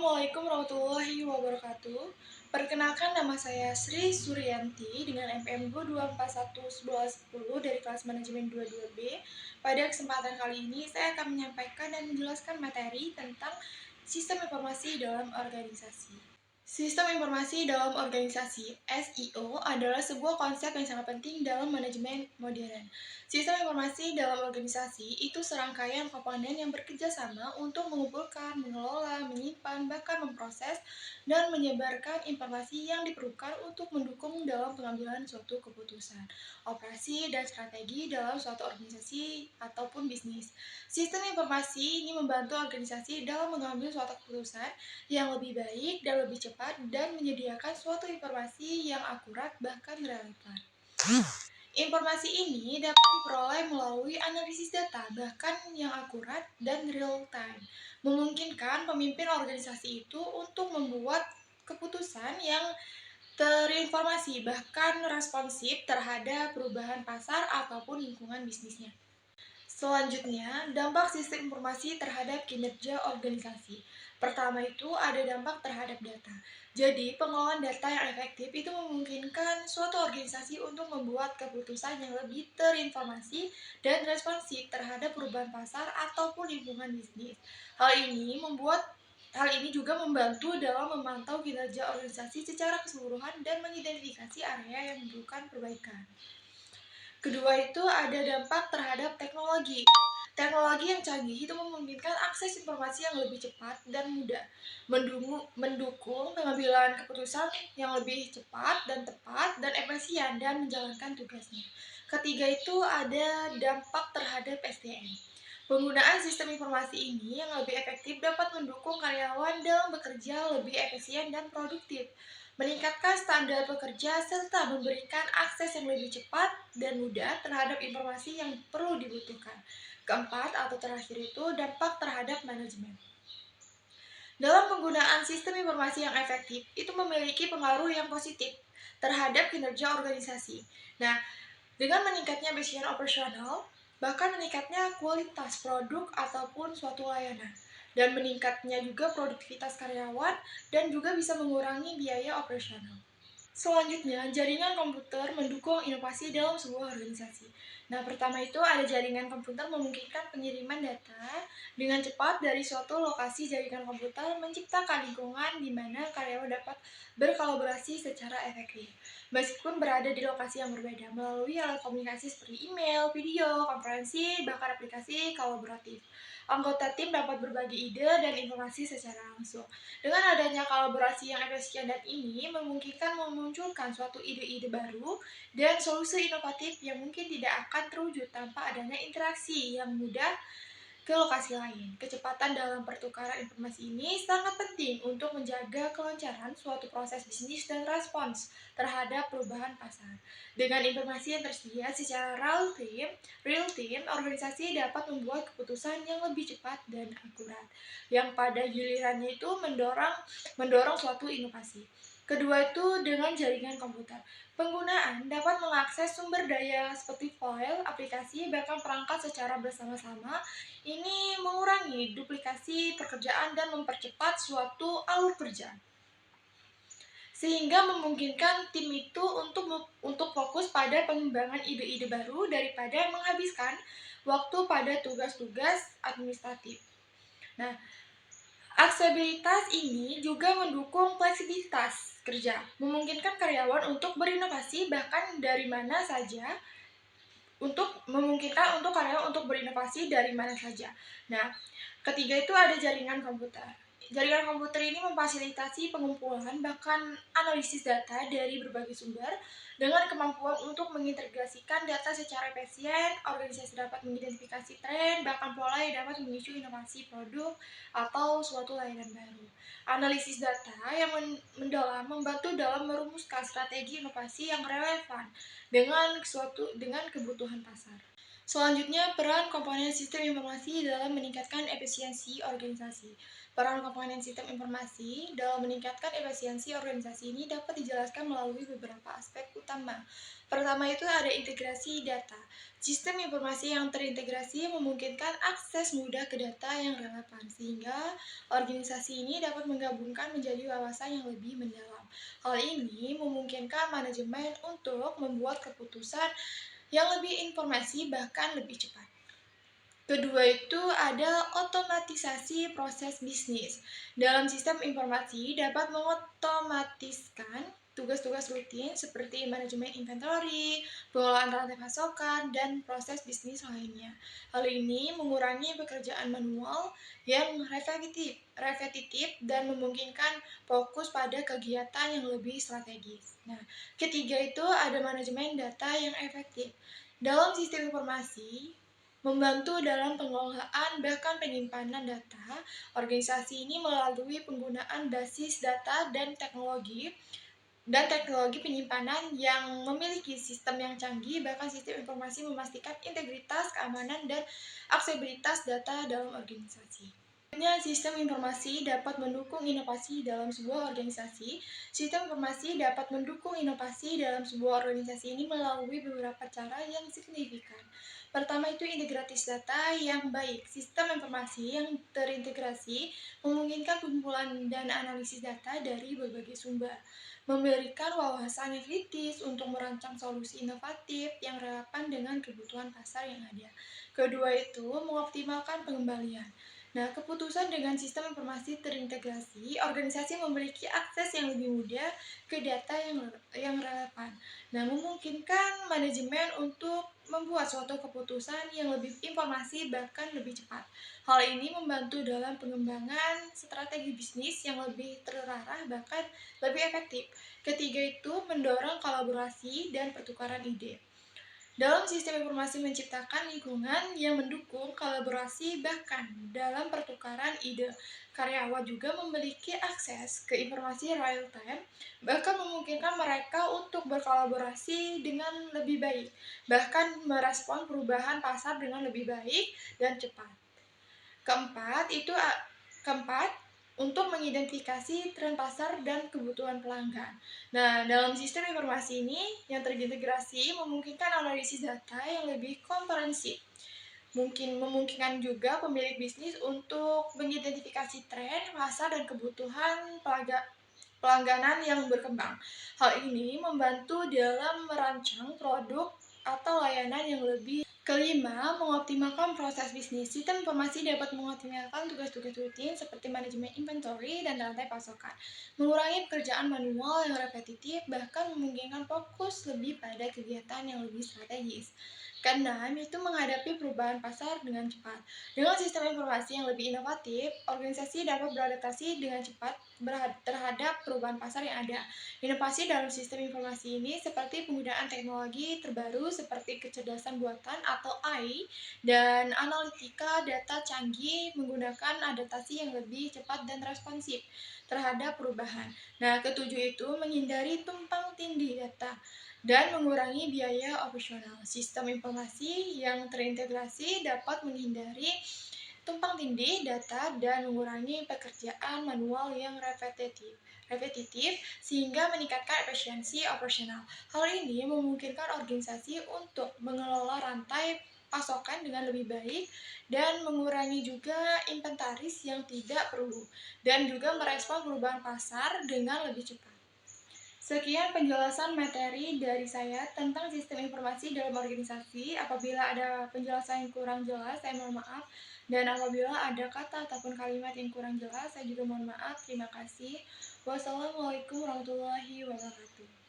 Assalamualaikum warahmatullahi wabarakatuh. Perkenalkan nama saya Sri Suryanti dengan NPM 22411110 dari kelas manajemen 22B. Pada kesempatan kali ini saya akan menyampaikan dan menjelaskan materi tentang sistem informasi dalam organisasi. Sistem informasi dalam organisasi (SIO) adalah sebuah konsep yang sangat penting dalam manajemen modern. Sistem informasi dalam organisasi itu serangkaian komponen yang bekerja sama untuk mengumpulkan, mengelola, menyimpan, bahkan memproses dan menyebarkan informasi yang diperlukan untuk mendukung dalam pengambilan suatu keputusan, operasi, dan strategi dalam suatu organisasi ataupun bisnis. Sistem informasi ini membantu organisasi dalam mengambil suatu keputusan yang lebih baik dan lebih cepat dan menyediakan suatu informasi yang akurat bahkan relevan. Informasi ini dapat diperoleh melalui analisis data bahkan yang akurat dan real time, memungkinkan pemimpin organisasi itu untuk membuat keputusan yang terinformasi bahkan responsif terhadap perubahan pasar ataupun lingkungan bisnisnya. Selanjutnya, dampak sistem informasi terhadap kinerja organisasi. Pertama itu ada dampak terhadap data. Jadi, pengelolaan data yang efektif itu memungkinkan suatu organisasi untuk membuat keputusan yang lebih terinformasi dan responsif terhadap perubahan pasar ataupun lingkungan bisnis. Hal ini juga membantu dalam memantau kinerja organisasi secara keseluruhan dan mengidentifikasi area yang membutuhkan perbaikan. Kedua itu ada dampak terhadap teknologi. Teknologi yang canggih itu memungkinkan akses informasi yang lebih cepat dan mudah, mendukung pengambilan keputusan yang lebih cepat dan tepat dan efisien dan menjalankan tugasnya. Ketiga itu ada dampak terhadap SDM. Penggunaan sistem informasi ini yang lebih efektif dapat mendukung karyawan dalam bekerja lebih efisien dan produktif, meningkatkan standar pekerja, serta memberikan akses yang lebih cepat dan mudah terhadap informasi yang perlu dibutuhkan. Keempat atau terakhir itu dampak terhadap manajemen. Dalam penggunaan sistem informasi yang efektif, itu memiliki pengaruh yang positif terhadap kinerja organisasi. Nah, dengan meningkatnya efisien operasional, bahkan meningkatnya kualitas produk ataupun suatu layanan, dan meningkatnya juga produktivitas karyawan, dan juga bisa mengurangi biaya operasional. Selanjutnya, jaringan komputer mendukung inovasi dalam sebuah organisasi. Nah, pertama itu ada jaringan komputer memungkinkan pengiriman data dengan cepat dari suatu lokasi. Jaringan komputer menciptakan lingkungan di mana karyawan dapat berkolaborasi secara efektif, meskipun berada di lokasi yang berbeda, melalui alat komunikasi seperti email, video, konferensi, bahkan aplikasi kolaboratif. Anggota tim dapat berbagi ide dan informasi secara langsung. Dengan adanya kolaborasi yang efisien dan ini memungkinkan memunculkan suatu ide-ide baru dan solusi inovatif yang mungkin tidak akan terwujud tanpa adanya interaksi yang mudah ke lokasi lain. Kecepatan dalam pertukaran informasi ini sangat penting untuk menjaga kelancaran suatu proses bisnis dan respons terhadap perubahan pasar. Dengan informasi yang tersedia secara real time, organisasi dapat membuat keputusan yang lebih cepat dan akurat, yang pada gilirannya itu mendorong suatu inovasi. Kedua itu dengan jaringan komputer. Penggunaan dapat mengakses sumber daya seperti file, aplikasi, bahkan perangkat secara bersama-sama. Ini mengurangi duplikasi pekerjaan dan mempercepat suatu alur kerja, sehingga memungkinkan tim itu untuk fokus pada pengembangan ide-ide baru daripada menghabiskan waktu pada tugas-tugas administratif. Nah, aksesibilitas ini juga mendukung fleksibilitas kerja, memungkinkan karyawan untuk berinovasi bahkan dari mana saja, memungkinkan untuk karyawan untuk berinovasi dari mana saja. Nah, ketiga itu ada jaringan komputer. Jaringan komputer ini memfasilitasi pengumpulan bahkan analisis data dari berbagai sumber. Dengan kemampuan untuk mengintegrasikan data secara efisien, organisasi dapat mengidentifikasi tren, bahkan pola yang dapat memicu inovasi produk atau suatu layanan baru. Analisis data yang mendalam membantu dalam merumuskan strategi inovasi yang relevan dengan kebutuhan pasar. Selanjutnya, peran komponen sistem informasi dalam meningkatkan efisiensi organisasi. Peran komponen sistem informasi dalam meningkatkan efisiensi organisasi ini dapat dijelaskan melalui beberapa aspek utama. Pertama itu ada integrasi data. Sistem informasi yang terintegrasi memungkinkan akses mudah ke data yang relevan, sehingga organisasi ini dapat menggabungkan menjadi wawasan yang lebih mendalam. Hal ini memungkinkan manajemen untuk membuat keputusan yang lebih informasi bahkan lebih cepat. Kedua itu ada otomatisasi proses bisnis. Dalam sistem informasi dapat mengotomatiskan tugas-tugas rutin seperti manajemen inventory, pengelolaan rantai pasokan, dan proses bisnis lainnya. Hal ini mengurangi pekerjaan manual yang repetitif dan memungkinkan fokus pada kegiatan yang lebih strategis. Nah, ketiga itu ada manajemen data yang efektif. Dalam sistem informasi, membantu dalam pengelolaan bahkan penyimpanan data, organisasi ini melalui penggunaan basis data dan teknologi penyimpanan yang memiliki sistem yang canggih, bahkan sistem informasi memastikan integritas, keamanan, dan aksesibilitas data dalam organisasi. Sistem informasi dapat mendukung inovasi dalam sebuah organisasi. Sistem informasi dapat mendukung inovasi dalam sebuah organisasi ini melalui beberapa cara yang signifikan. Pertama itu integratis data yang baik. Sistem informasi yang terintegrasi memungkinkan kumpulan dan analisis data dari berbagai sumber, memberikan wawasan yang kritis untuk merancang solusi inovatif yang relevan dengan kebutuhan pasar yang ada. Kedua itu mengoptimalkan pengembalian. Nah, keputusan dengan sistem informasi terintegrasi, organisasi memiliki akses yang lebih mudah ke data yang relevan. Nah, memungkinkan manajemen untuk membuat suatu keputusan yang lebih informasi bahkan lebih cepat. Hal ini membantu dalam pengembangan strategi bisnis yang lebih terarah bahkan lebih efektif. Ketiga itu mendorong kolaborasi dan pertukaran ide. Dalam sistem informasi menciptakan lingkungan yang mendukung kolaborasi bahkan dalam pertukaran ide. Karyawan juga memiliki akses ke informasi real time, bahkan memungkinkan mereka untuk berkolaborasi dengan lebih baik, bahkan merespon perubahan pasar dengan lebih baik dan cepat. Keempat, itu keempat untuk mengidentifikasi tren pasar dan kebutuhan pelanggan. Nah, dalam sistem informasi ini yang terintegrasi memungkinkan analisis data yang lebih komprehensif. Memungkinkan juga pemilik bisnis untuk mengidentifikasi tren, pasar, dan kebutuhan pelangganan yang berkembang. Hal ini membantu dalam merancang produk atau layanan yang lebih. Kelima, mengoptimalkan proses bisnis. Sistem informasi dapat mengoptimalkan tugas-tugas rutin seperti manajemen inventory dan rantai pasokan, mengurangi pekerjaan manual yang repetitif, bahkan memungkinkan fokus lebih pada kegiatan yang lebih strategis. Keenam, itu menghadapi perubahan pasar dengan cepat. Dengan sistem informasi yang lebih inovatif, organisasi dapat beradaptasi dengan cepat terhadap perubahan pasar yang ada. Inovasi dalam sistem informasi ini seperti penggunaan teknologi terbaru seperti kecerdasan buatan atau AI dan analitika data canggih menggunakan adaptasi yang lebih cepat dan responsif terhadap perubahan. Nah, ketujuh itu menghindari tumpang tindih data dan mengurangi biaya operasional. Sistem informasi yang terintegrasi dapat menghindari tumpang tindih data dan mengurangi pekerjaan manual yang repetitif sehingga meningkatkan efisiensi operasional. Hal ini memungkinkan organisasi untuk mengelola rantai pasokan dengan lebih baik dan mengurangi juga inventaris yang tidak perlu dan juga merespon perubahan pasar dengan lebih cepat. Sekian penjelasan materi dari saya tentang sistem informasi dalam organisasi. Apabila ada penjelasan yang kurang jelas, saya mohon maaf. Dan apabila ada kata ataupun kalimat yang kurang jelas, saya juga mohon maaf. Terima kasih. Wassalamualaikum warahmatullahi wabarakatuh.